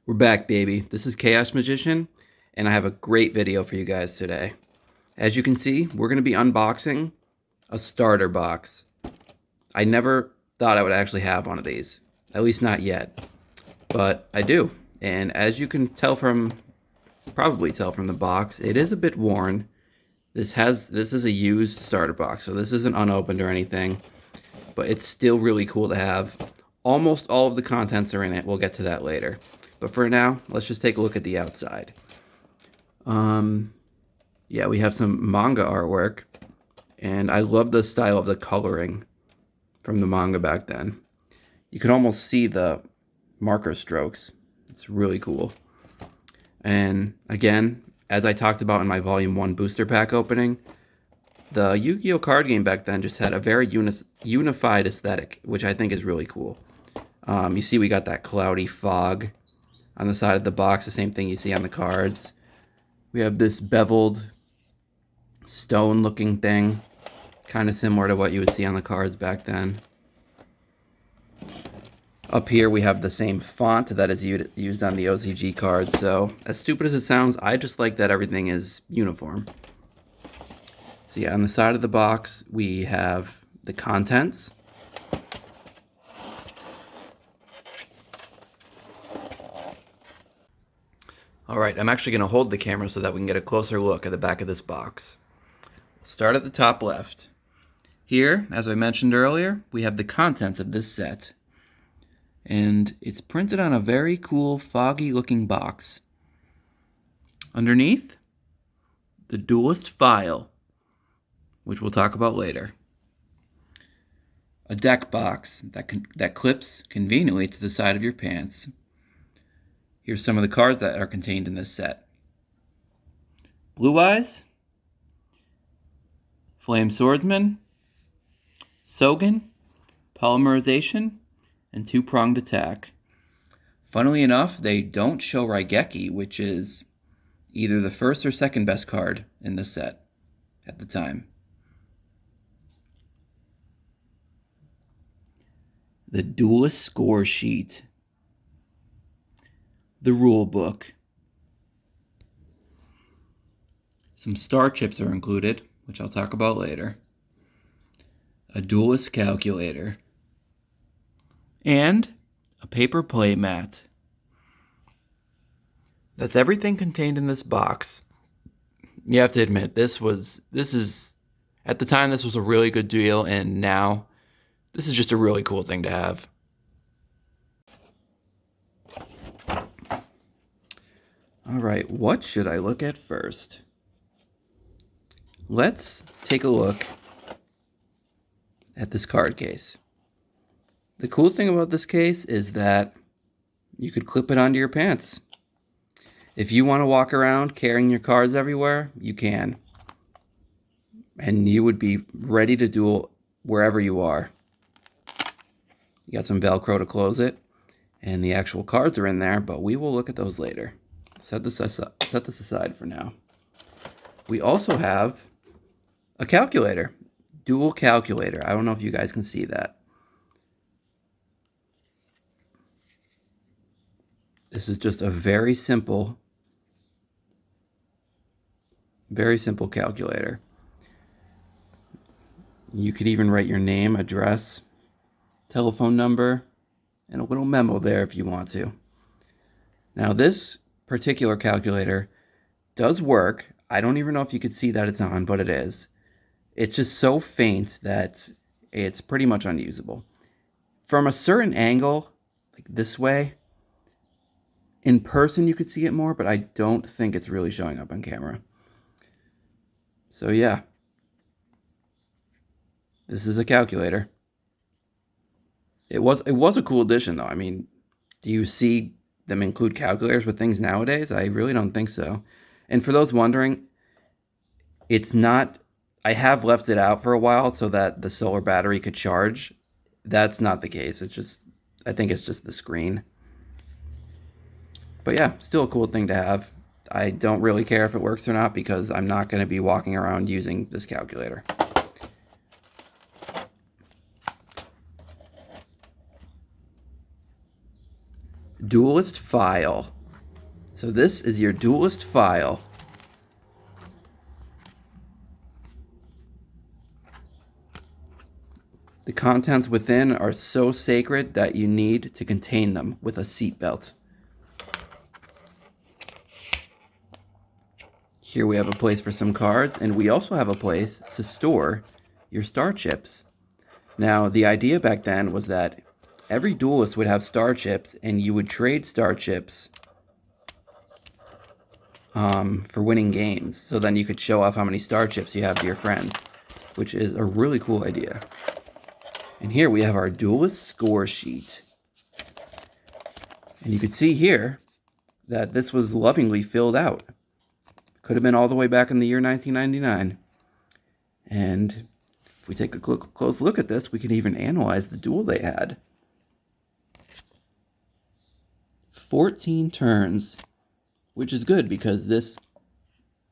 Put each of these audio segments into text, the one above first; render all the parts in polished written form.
We're back, baby. This is Chaos Magician, and I have a great video for you guys today. As you can see, we're going to be unboxing a starter box. I never thought I would actually have one of these, at least not yet, but I do. And as you can tell probably tell from the box, it is a bit worn. This is a used starter box, so this isn't unopened or anything, but it's still really cool to have. Almost all of the contents are in it. We'll get to that later. But for now, let's just take a look at the outside. Yeah, we have some manga artwork, and I love the style of the coloring from the manga back then. You can almost see the marker strokes. It's really cool. And again, as I talked about in my Volume 1 booster pack opening, the YGO card game back then just had a very unified aesthetic, which I think is really cool. You see we got that cloudy fog on the side of the box, the same thing you see on the cards. We have this beveled stone-looking thing, kind of similar to what you would see on the cards back then. Up here we have the same font that is used on the OCG cards, so as stupid as it sounds, I just like that everything is uniform. So yeah, on the side of the box we have the contents. Alright, I'm actually going to hold the camera so that we can get a closer look at the back of this box. Start at the top left. Here, as I mentioned earlier, we have the contents of this set. And it's printed on a very cool, foggy looking box. Underneath, the Duelist file, which we'll talk about later. A deck box that clips conveniently to the side of your pants. Here's some of the cards that are contained in this set. Blue Eyes, Flame Swordsman, Sogen, Polymerization, and Two-Pronged Attack. Funnily enough, they don't show Raigeki, which is either the first or second best card in the set at the time. The Duelist score sheet. The rule book. Some star chips are included, which I'll talk about later. A Duelist calculator. And a paper play mat. That's everything contained in this box. You have to admit, this is at the time this was a really good deal, and now this is just a really cool thing to have. Alright, what should I look at first? Let's take a look at this card case. The cool thing about this case is that you could clip it onto your pants. If you want to walk around carrying your cards everywhere, you can. And you would be ready to duel wherever you are. You got some Velcro to close it, and the actual cards are in there, but we will look at those later. Set this aside for now. We also have a calculator, dual calculator. I don't know if you guys can see that. This is just a very simple calculator. You could even write your name, address, telephone number, and a little memo there if you want to. Now this particular calculator does work. I don't even know if you could see that it's on, but it is. It's just so faint that it's pretty much unusable. From a certain angle, like this way, in person you could see it more, but I don't think it's really showing up on camera. So yeah, this is a calculator. It was a cool addition though. I mean, do you see them include calculators with things nowadays? I really don't think so. And for those wondering, it's not, I have left it out for a while so that the solar battery could charge. That's not the case. It's just, I think it's just the screen. But yeah, still a cool thing to have. I don't really care if it works or not because I'm not going to be walking around using this calculator. Duelist file. So this is your Duelist file. The contents within are so sacred that you need to contain them with a seatbelt. Here we have a place for some cards, and we also have a place to store your star chips. Now, the idea back then was that every duelist would have star chips, and you would trade star chips for winning games. So then you could show off how many star chips you have to your friends, which is a really cool idea. And here we have our Duelist score sheet. And you can see here that this was lovingly filled out. Could have been all the way back in the year 1999. And if we take a close look at this, we can even analyze the duel they had. 14 turns, which is good because this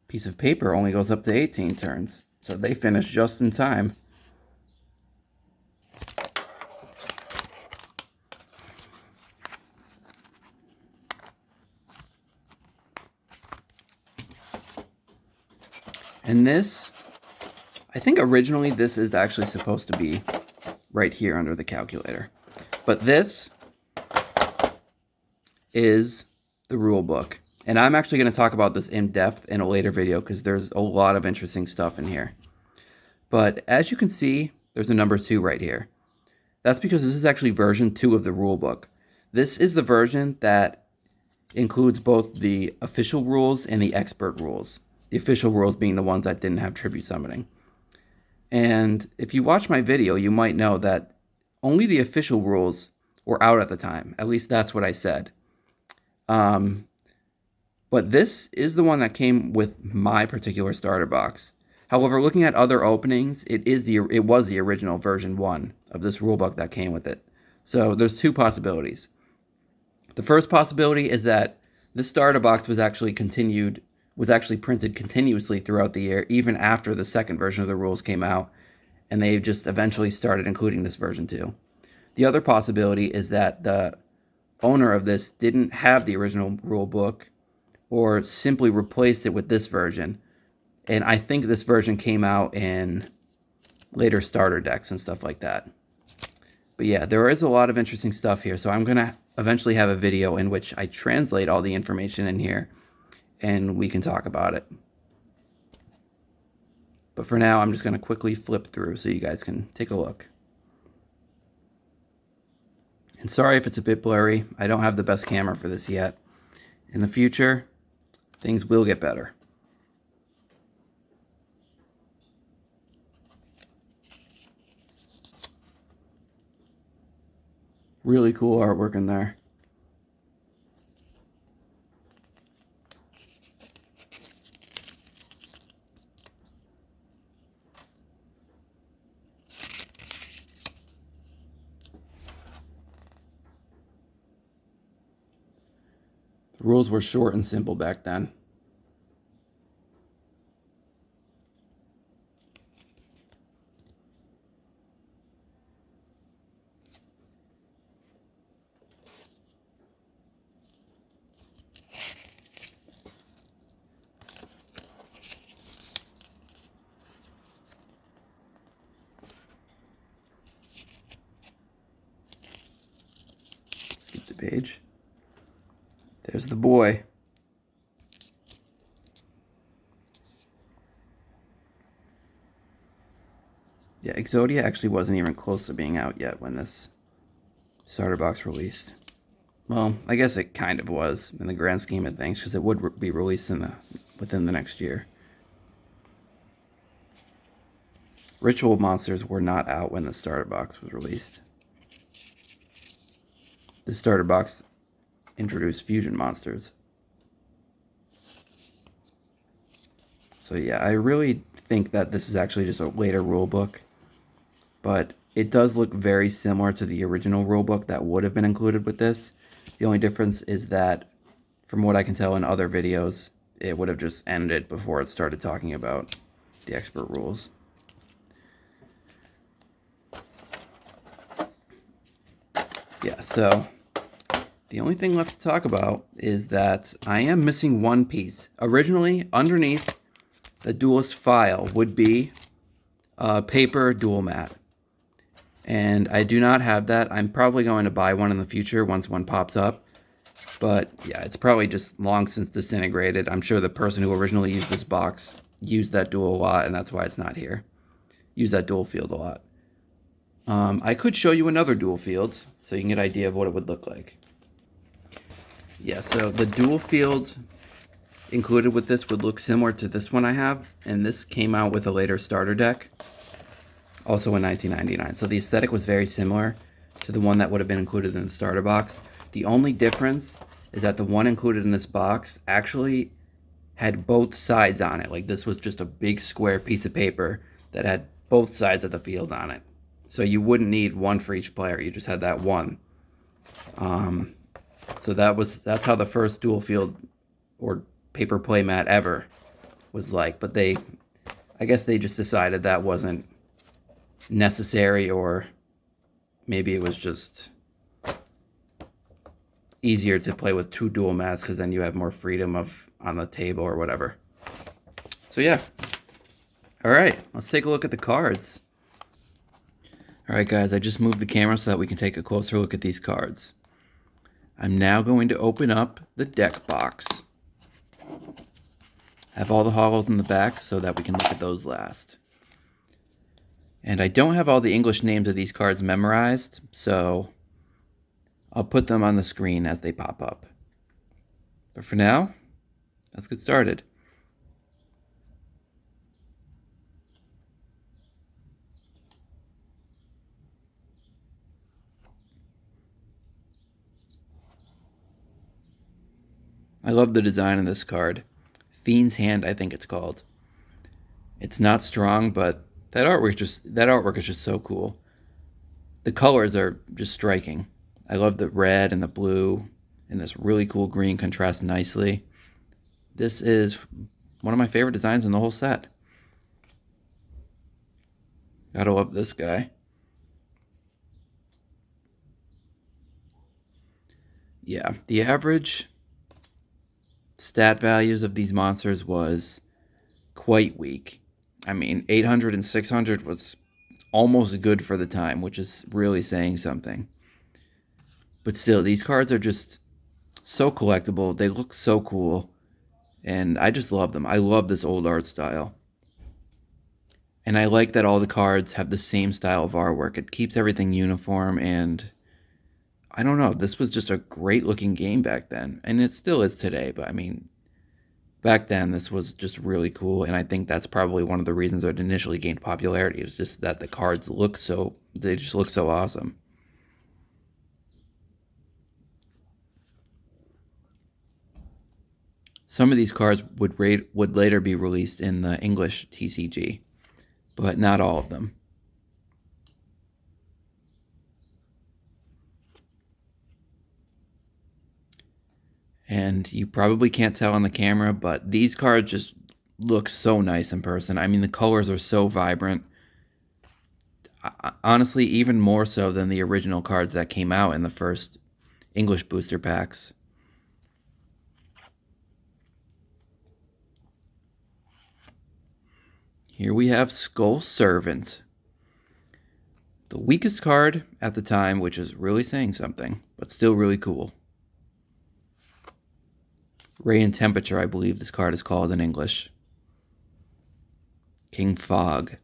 piece of paper only goes up to 18 turns. So they finished just in time. And this, I think originally this is actually supposed to be right here under the calculator. But this is the rule book. And I'm actually going to talk about this in depth in a later video because there's a lot of interesting stuff in here. But as you can see, there's a number 2 right here. That's because this is actually version 2 of the rule book. This is the version that includes both the official rules and the expert rules. The official rules being the ones that didn't have tribute summoning. And if you watch my video, you might know that only the official rules were out at the time. At least that's what I said. But this is the one that came with my particular starter box. However, looking at other openings, it was the original version 1 of this rulebook that came with it. So there's 2 possibilities. The first possibility is that this starter box was actually printed continuously throughout the year, even after the second version of the rules came out, and they just eventually started including this version 2. The other possibility is that the owner of this didn't have the original rule book or simply replaced it with this version. And I think this version came out in later starter decks and stuff like that. But yeah, there is a lot of interesting stuff here. So I'm going to eventually have a video in which I translate all the information in here and we can talk about it. But for now, I'm just going to quickly flip through so you guys can take a look. And sorry if it's a bit blurry. I don't have the best camera for this yet. In the future, things will get better. Really cool artwork in there. The rules were short and simple back then. Skip the page. There's the boy. Yeah, Exodia actually wasn't even close to being out yet when this starter box released. Well, I guess it kind of was in the grand scheme of things because it would be released within the next year. Ritual monsters were not out when the starter box was released. The starter box introduced fusion monsters. So yeah, I really think that this is actually just a later rulebook, but it does look very similar to the original rulebook that would have been included with this. The only difference is that, from what I can tell in other videos, it would have just ended before it started talking about the expert rules. Yeah, so The only thing left to talk about is that I am missing one piece. Originally, underneath the Duelist file would be a paper duel mat. And I do not have that. I'm probably going to buy one in the future once one pops up. But yeah, it's probably just long since disintegrated. I'm sure the person who originally used this box used that duel a lot, and that's why it's not here. Used that duel field a lot. I could show you another duel field so you can get an idea of what it would look like. Yeah, so the duel field included with this would look similar to this one I have, and this came out with a later starter deck, also in 1999. So the aesthetic was very similar to the one that would have been included in the starter box. The only difference is that the one included in this box actually had both sides on it. Like, this was just a big square piece of paper that had both sides of the field on it. So you wouldn't need one for each player. You just had that one. So that's how the first dual field or paper playmat ever was like. But I guess they just decided that wasn't necessary, or maybe it was just easier to play with two dual mats because then you have more freedom on the table or whatever. So yeah. All right, let's take a look at the cards. All right, guys, I just moved the camera so that we can take a closer look at these cards. I'm now going to open up the deck box. I have all the hollows in the back so that we can look at those last. And I don't have all the English names of these cards memorized, so I'll put them on the screen as they pop up. But for now, let's get started. I love the design of this card. Fiend's Hand, I think it's called. It's not strong, but that artwork is just so cool. The colors are just striking. I love the red and the blue, and this really cool green contrasts nicely. This is one of my favorite designs in the whole set. Gotta love this guy. Yeah, the average stat values of these monsters was quite weak. I mean, 800 and 600 was almost good for the time, which is really saying something. But still, these cards are just so collectible. They look so cool, and I just love them. I love this old art style. And I like that all the cards have the same style of artwork. It keeps everything uniform, and I don't know, this was just a great looking game back then, and it still is today, but I mean, back then this was just really cool, and I think that's probably one of the reasons it initially gained popularity. It was just that the cards they just look so awesome. Some of these cards would later be released in the English TCG, but not all of them. And you probably can't tell on the camera, but these cards just look so nice in person. I mean, the colors are so vibrant. Honestly, even more so than the original cards that came out in the first English booster packs. Here we have Skull Servant. The weakest card at the time, which is really saying something, but still really cool. Ray and Temperature, I believe this card is called in English. King Fog.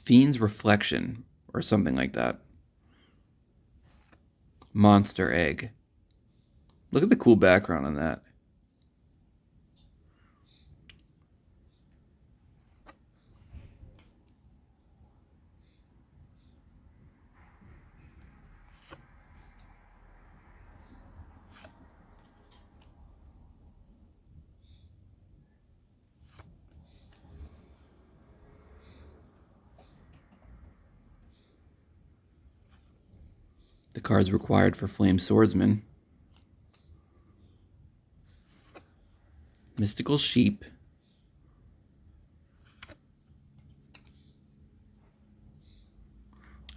Fiend's Reflection, or something like that. Monster Egg. Look at the cool background on that. The cards required for Flame Swordsman. Mystical Sheep.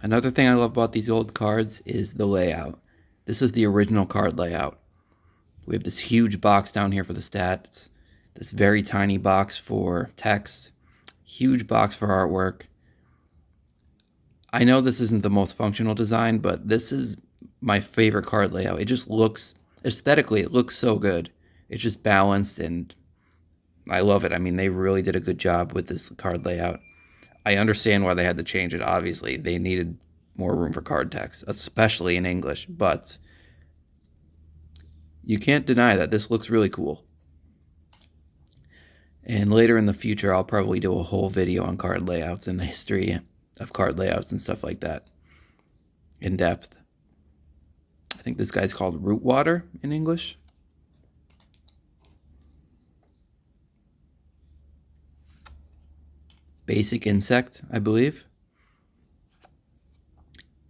Another thing I love about these old cards is the layout. This is the original card layout. We have this huge box down here for the stats, this very tiny box for text, huge box for artwork. I know this isn't the most functional design, but this is my favorite card layout. It just looks, aesthetically, it looks so good. It's just balanced and I love it. I mean, they really did a good job with this card layout. I understand why they had to change it, obviously. They needed more room for card text, especially in English, but you can't deny that this looks really cool. And later in the future, I'll probably do a whole video on card layouts and the history of card layouts and stuff like that in depth. I think this guy's called Root Water in English. Basic Insect, I believe.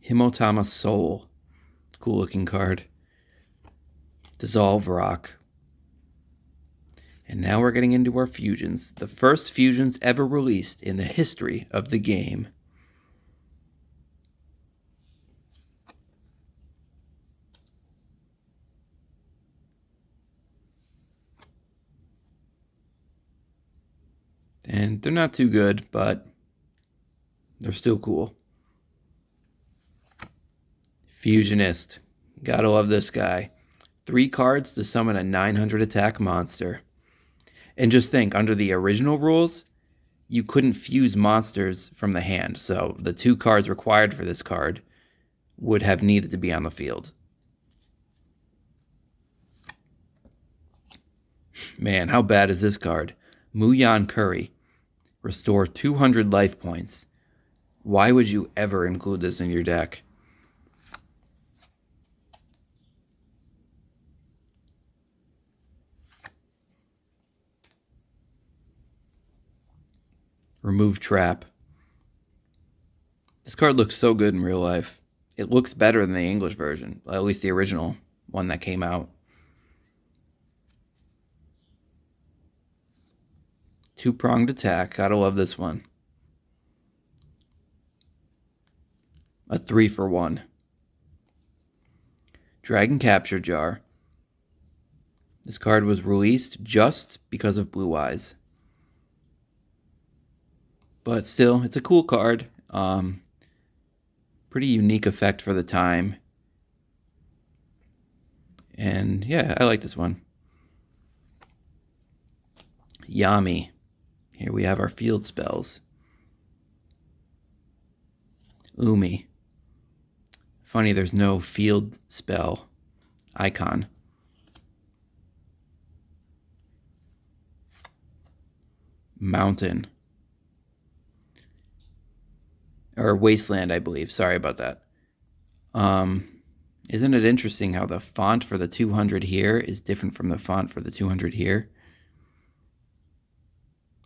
Himotama Soul. Cool looking card. Dissolve Rock. And now we're getting into our fusions. The first fusions ever released in the history of the game. And they're not too good, but they're still cool. Fusionist. Gotta love this guy. 3 cards to summon a 900 attack monster. And just think, under the original rules, you couldn't fuse monsters from the hand. So the 2 cards required for this card would have needed to be on the field. Man, how bad is this card? Muyan Curry. Restore 200 life points. Why would you ever include this in your deck? Remove Trap. This card looks so good in real life. It looks better than the English version, at least the original one that came out. 2-pronged attack. Gotta love this one. A 3-for-1. Dragon Capture Jar. This card was released just because of Blue Eyes. But still, it's a cool card. Pretty unique effect for the time. And yeah, I like this one. Yami. Here we have our field spells. Umi. Funny, there's no field spell icon. Mountain. Or Wasteland, I believe. Sorry about that. Isn't it interesting how the font for the 200 here is different from the font for the 200 here?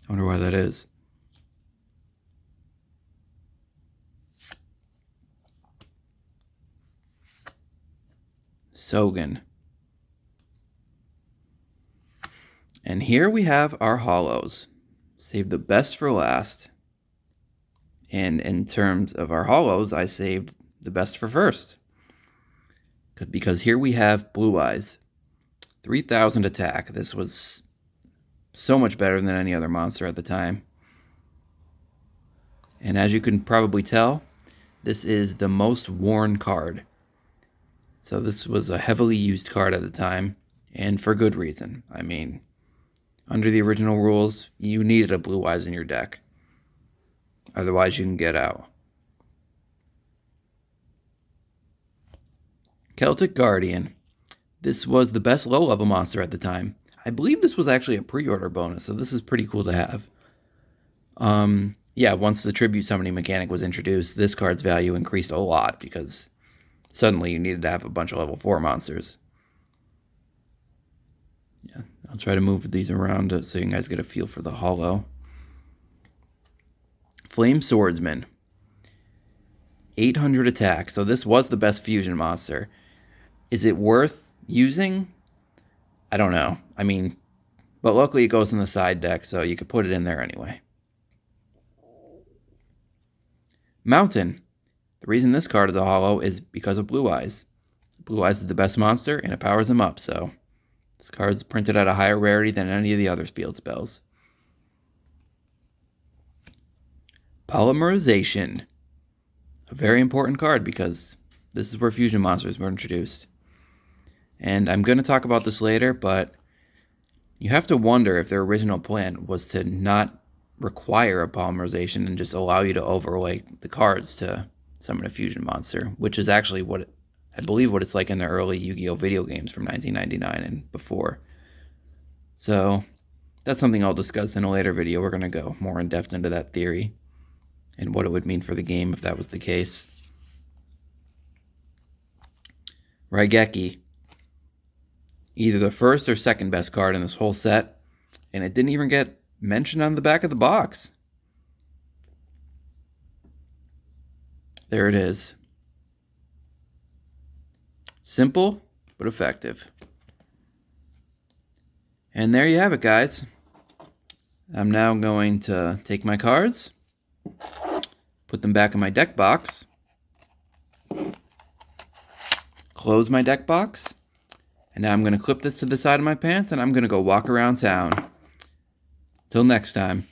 I wonder why that is. Sogan. And here we have our hollows. Save the best for last. And in terms of our hollows, I saved the best for first. Because here we have Blue Eyes. 3,000 attack. This was so much better than any other monster at the time. And as you can probably tell, this is the most worn card. So this was a heavily used card at the time, and for good reason. I mean, under the original rules, you needed a Blue Eyes in your deck. Otherwise, you can get out. Celtic Guardian. This was the best low-level monster at the time. I believe this was actually a pre-order bonus, so this is pretty cool to have. Yeah, once the tribute summoning mechanic was introduced, this card's value increased a lot because suddenly you needed to have a bunch of level 4 monsters. Yeah, I'll try to move these around so you guys get a feel for the hollow. Flame Swordsman. 800 attack. So this was the best fusion monster. Is it worth using? I don't know. I mean, but luckily it goes in the side deck, so you could put it in there anyway. Mountain. The reason this card is a holo is because of Blue Eyes. Blue Eyes is the best monster, and it powers him up, so this card is printed at a higher rarity than any of the other field spells. Polymerization. A very important card because this is where fusion monsters were introduced. And I'm going to talk about this later, but you have to wonder if their original plan was to not require a polymerization and just allow you to overlay the cards to summon a fusion monster, which is actually what I believe what it's like in the early Yu-Gi-Oh! Video games from 1999 and before. So that's something I'll discuss in a later video. We're going to go more in depth into that theory and what it would mean for the game if that was the case. Raigeki. Either the first or second best card in this whole set, and it didn't even get mentioned on the back of the box. There it is. Simple, but effective. And there you have it, guys. I'm now going to take my cards, put them back in my deck box, close my deck box, and now I'm going to clip this to the side of my pants and I'm going to go walk around town. Till next time.